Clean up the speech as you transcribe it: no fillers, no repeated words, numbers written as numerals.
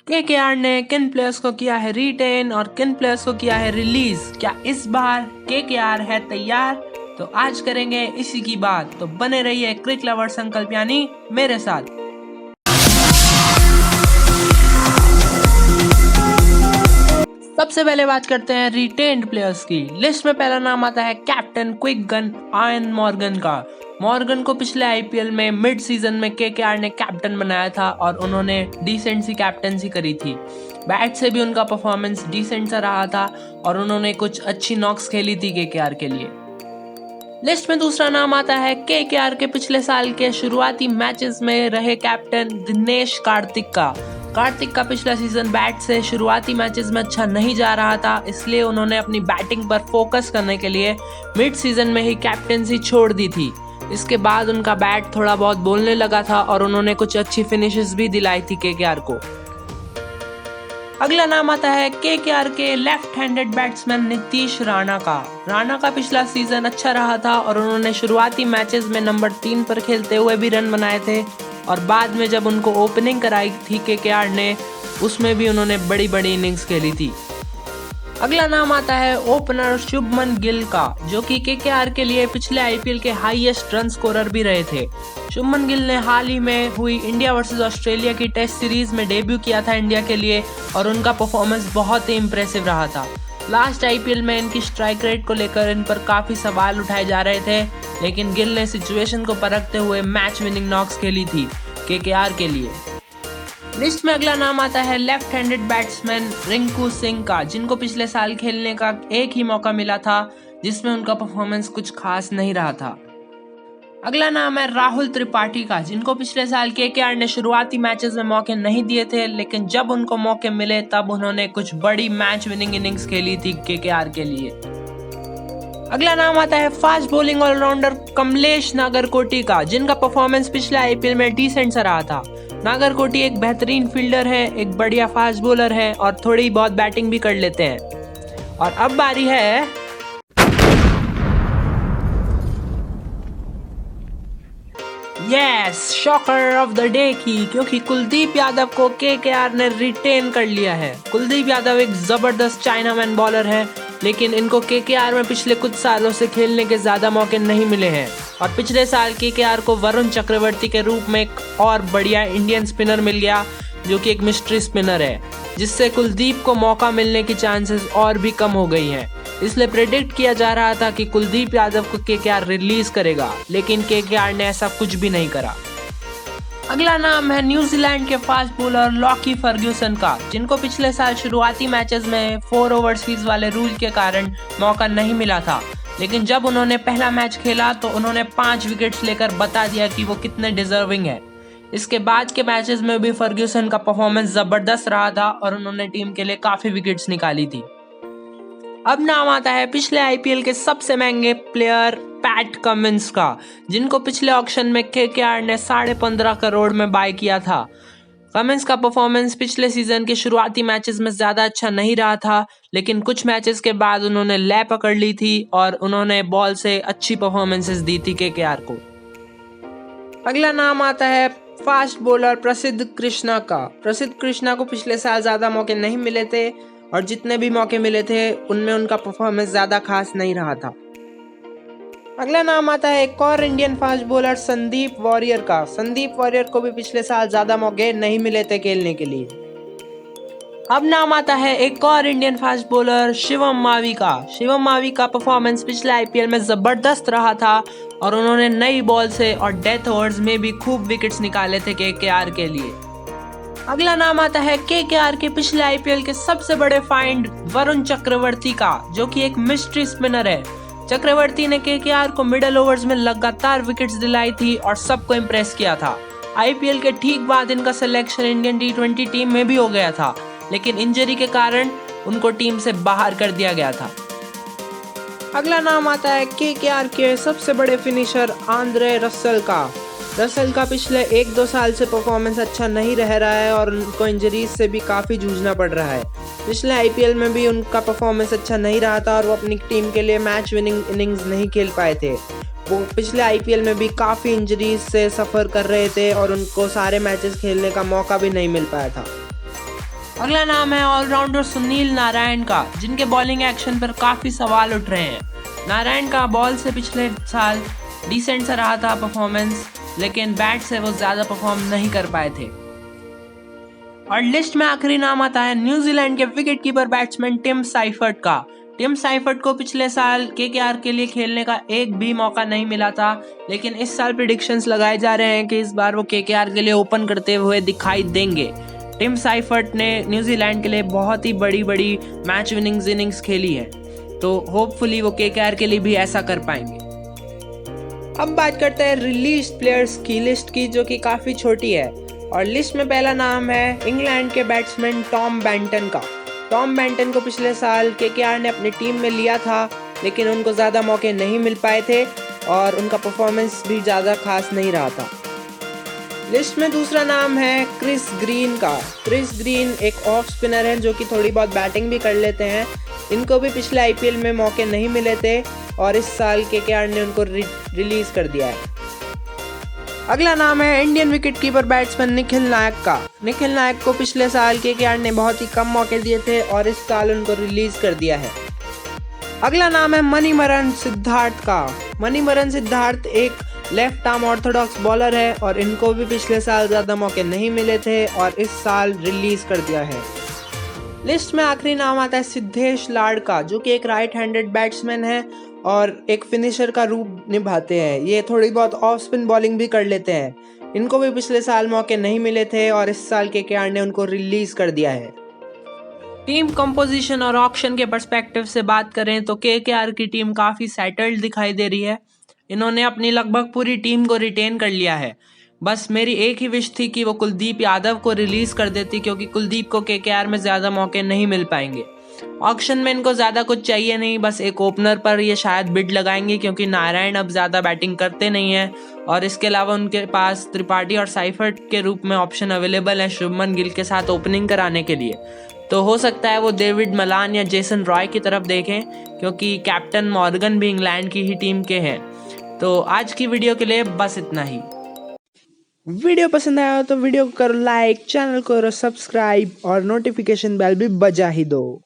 KKR ने किन players को किया है रिटेन और किन प्लेयर्स को किया है रिलीज? क्या इस बार केकेआर है तैयार? तो आज करेंगे इसी की बात, तो बने रहिए क्रिक लवर संकल्प यानी मेरे साथ। सबसे पहले बात करते हैं रिटेन्ड प्लेयर्स की। लिस्ट में पहला नाम आता है captain quick gun ion Morgan का। मॉर्गन को पिछले आईपीएल में मिड सीजन में केकेआर ने कैप्टन बनाया था और उन्होंने डिसेंट सी कैप्टनसी करी थी। बैट से भी उनका परफॉर्मेंस डिसेंट सा रहा था और उन्होंने कुछ अच्छी नॉक्स खेली थी केकेआर के लिए। लिस्ट में दूसरा नाम आता है केकेआर के पिछले साल के शुरुआती मैचेस में रहे कैप्टन दिनेश कार्तिक का। कार्तिक का पिछला सीजन बैट से शुरुआती मैचेस में अच्छा नहीं जा रहा था, इसलिए उन्होंने अपनी बैटिंग पर फोकस करने के लिए मिड सीजन में ही कैप्टनसी छोड़ दी थी। इसके बाद उनका बैट थोड़ा बहुत बोलने लगा था और उन्होंने कुछ अच्छी फिनिशेस भी दिलाई थी केकेआर को। अगला नाम आता है केकेआर के left handed batsman Nitish Rana का। राणा का पिछला सीजन अच्छा रहा था और उन्होंने शुरुआती मैचेस में नंबर 3 पर खेलते हुए भी रन बनाए थे और बाद में जब उनको ओपनिंग कराई थी केकेआर ने, उसमें भी उन्होंने बड़ी बड़ी इनिंग्स खेली थी। अगला नाम आता है ओपनर शुभमन गिल का, जो कि केकेआर के लिए पिछले आईपीएल के हाईएस्ट रन स्कोरर भी रहे थे। शुभमन गिल ने हाल ही में हुई इंडिया वर्सेस ऑस्ट्रेलिया की टेस्ट सीरीज में डेब्यू किया था इंडिया के लिए और उनका परफॉर्मेंस बहुत ही इंप्रेसिव रहा था। लास्ट आईपीएल में इनकी स्ट्राइक रेट को लेकर इन पर काफी सवाल उठाए जा रहे थे, लेकिन गिल ने सिचुएशन को परखते हुए मैच विनिंग नॉक्स खेली थी केकेआर के लिए। लिस्ट में अगला नाम आता है left handed batsman Rinku Singh का, जिनको पिछले साल खेलने का एक ही मौका मिला था जिसमें उनका परफॉर्मेंस कुछ खास नहीं रहा था। अगला नाम है राहुल त्रिपाठी का, जिनको पिछले साल केकेआर ने शुरुआती मैचेस में मौके नहीं दिए थे, लेकिन जब उनको मौके मिले तब उन्होंने कुछ बड़ी मैच विनिंग इनिंग्स खेली थी केकेआर के लिए। अगला नाम आता है fast bowling allrounder Kamlesh Nagarkoti का, जिनका परफॉर्मेंस पिछले आईपीएल में डिसेंट सा रहा था। नागरकोटी एक बेहतरीन फील्डर है, एक बढ़िया फास्ट बॉलर है और थोड़ी बहुत बैटिंग भी कर लेते हैं। और अब बारी है शॉकर ऑफ द डे की, क्योंकि कुलदीप यादव को केकेआर ने रिटेन कर लिया है। कुलदीप यादव एक जबरदस्त चाइनामैन बॉलर है, लेकिन इनको केकेआर में पिछले कुछ सालों से खेलने के ज्यादा मौके नहीं मिले हैं और पिछले साल केकेआर को वरुण चक्रवर्ती के रूप में एक और बढ़िया इंडियन स्पिनर मिल गया, जो कि एक मिस्ट्री स्पिनर है, जिससे कुलदीप को मौका मिलने की चांसेस और भी कम हो गई हैं। इसलिए प्रेडिक्ट किया जा रहा था कि कुलदीप यादव को केकेआर रिलीज करेगा, लेकिन केकेआर ने ऐसा कुछ भी नहीं करा। अगला नाम है न्यूजीलैंड के फास्ट बॉलर लॉकी फर्ग्यूसन का, जिनको पिछले साल शुरुआती मैचेस में 4 ओवरसीज वाले रूल के कारण मौका नहीं मिला था, लेकिन जब उन्होंने पहला मैच खेला तो उन्होंने 5 विकेट्स लेकर बता दिया कि वो कितने डिजर्विंग है। इसके बाद के मैचेस में भी फर्ग्यूसन का परफॉर्मेंस जबरदस्त रहा था और उन्होंने टीम के लिए काफी विकेट्स निकाली थी। अब नाम आता है पिछले आईपीएल के सबसे महंगे प्लेयर पैट कमिंस का, जिनको पिछले ऑक्शन में केकेआर ने 15.5 करोड़ में बाय किया था। कमिंस का परफॉर्मेंस पिछले सीजन के शुरुआती मैचेस में ज्यादा अच्छा नहीं रहा था, लेकिन कुछ मैचेस के बाद उन्होंने लय पकड़ ली थी और उन्होंने बॉल से अच्छी परफॉर्मेंसेस दी थी केकेआर को। अगला नाम आता है फास्ट बॉलर प्रसिद्ध कृष्णा का। प्रसिद्ध कृष्णा को पिछले साल ज्यादा मौके नहीं मिले थे और जितने भी मौके मिले थे उनमें उनका परफॉर्मेंस ज्यादा खास नहीं रहा था। अगला नाम आता है एक और Indian fast bowler Sandeep warrior का। संदीप वॉरियर को भी पिछले साल ज्यादा मौके नहीं मिले थे खेलने के लिए। अब नाम आता है एक और Indian fast bowler Shivam Mavi का। शिवम मावी का परफॉर्मेंस पिछले आईपीएल में जबरदस्त रहा था और उन्होंने नई बॉल से और डेथ ओवर्स में भी खूब विकेट्स निकाले थे केकेआर के लिए। अगला नाम आता है केकेआर के पिछले आईपीएल के सबसे बड़े फाइंड वरुण चक्रवर्ती का, जो कि एक मिस्ट्री स्पिनर है। चक्रवर्ती ने केकेआर को मिडल ओवर्स में लगातार विकेट्स दिलाई थी और सबको इम्प्रेस किया था। आईपीएल के ठीक बाद इनका सिलेक्शन इंडियन टी20 टीम में भी हो गया था, लेकिन इंजरी के कारण उनको टीम से बाहर कर दिया गया था। अगला नाम आता है केकेआर के सबसे बड़े फिनिशर आंद्रे रसल का। रसल का पिछले 1-2 साल से परफॉर्मेंस अच्छा नहीं रह रहा है और उनको इंजरीज से भी काफ़ी जूझना पड़ रहा है। पिछले आईपीएल में भी उनका परफॉर्मेंस अच्छा नहीं रहा था और वो अपनी टीम के लिए मैच विनिंग इनिंग्स नहीं खेल पाए थे। वो पिछले आईपीएल में भी काफ़ी इंजरीज से सफ़र कर रहे थे और उनको सारे मैचेस खेलने का मौका भी नहीं मिल पाया था। अगला नाम है ऑलराउंडर सुनील नारायण का, जिनके बॉलिंग एक्शन पर काफ़ी सवाल उठ रहे हैं। नारायण का बॉल से पिछले साल डिसेंट सा रहा था परफॉर्मेंस, लेकिन बैट से वो ज़्यादा परफॉर्म नहीं कर पाए थे। और लिस्ट में आखिरी नाम आता है न्यूजीलैंड के wicket keeper batsman Tim Seifert का। टिम साइफर्ट को पिछले साल केकेआर के लिए खेलने का एक भी मौका नहीं मिला था, लेकिन इस साल प्रेडिक्शंस लगाए जा रहे हैं कि इस बार वो केकेआर के लिए ओपन करते हुए दिखाई देंगे। टिम साइफर्ट ने न्यूजीलैंड के लिए बहुत ही बड़ी बड़ी मैच विनिंग इनिंग्स खेली है, तो होपफुली वो केकेआर के लिए भी ऐसा कर पाएंगे। अब बात करते हैं रिलीज प्लेयर्स की लिस्ट की, जो कि काफ़ी छोटी है। और लिस्ट में पहला नाम है इंग्लैंड के बैट्समैन टॉम बेंटन का। टॉम बेंटन को पिछले साल केकेआर ने अपनी टीम में लिया था, लेकिन उनको ज़्यादा मौके नहीं मिल पाए थे और उनका परफॉर्मेंस भी ज़्यादा खास नहीं रहा था। लिस्ट में दूसरा नाम है क्रिस ग्रीन का। क्रिस ग्रीन एक ऑफ स्पिनर है जो कि थोड़ी बहुत बैटिंग भी कर लेते हैं। इनको भी पिछले आईपीएल में मौके नहीं मिले थे और इस साल केकेआर ने उनको रिलीज कर दिया है। अगला नाम है Indian wicket keeper batsman Nikhil Nayak का। निखिल नायक को पिछले साल केकेआर ने बहुत ही कम मौके दिए थे और इस साल उनको रिलीज कर दिया है। अगला नाम है मणिमरन सिद्धार्थ का। मणिमरन सिद्धार्थ एक लेफ्ट आर्म ऑर्थोडॉक्स बॉलर है और इनको भी पिछले साल ज़्यादा मौके नहीं मिले थे और इस साल रिलीज कर दिया है। लिस्ट में आखिरी नाम आता है सिद्धेश लाड का, जो कि एक राइट हैंडेड बैट्समैन है और एक फिनिशर का रूप निभाते हैं। ये थोड़ी बहुत ऑफ स्पिन बॉलिंग भी कर लेते हैं। इनको भी पिछले साल मौके नहीं मिले थे और इस साल केकेआर ने उनको रिलीज कर दिया है। टीम कंपोजिशन और ऑक्शन के पर्सपेक्टिव से बात करें तो केकेआर की टीम काफ़ी सेटल्ड दिखाई दे रही है। इन्होंने अपनी लगभग पूरी टीम को रिटेन कर लिया है। बस मेरी एक ही विश थी कि वो कुलदीप यादव को रिलीज कर देती, क्योंकि कुलदीप को केकेआर में ज़्यादा मौके नहीं मिल पाएंगे। ऑक्शन में इनको ज़्यादा कुछ चाहिए नहीं, बस एक ओपनर पर ये शायद बिड लगाएंगे, क्योंकि नारायण अब ज़्यादा बैटिंग करते नहीं हैं और इसके अलावा उनके पास त्रिपाठी और साइफर्ट के रूप में ऑप्शन अवेलेबल है शुभमन गिल के साथ ओपनिंग कराने के लिए। तो हो सकता है वो डेविड मलान या जेसन रॉय की तरफ देखें, क्योंकि कैप्टन मॉर्गन भी इंग्लैंड की ही टीम के हैं। तो आज की वीडियो के लिए बस इतना ही। वीडियो पसंद आया हो तो वीडियो को करो लाइक, चैनल को करो सब्सक्राइब और नोटिफिकेशन बेल भी बजा ही दो।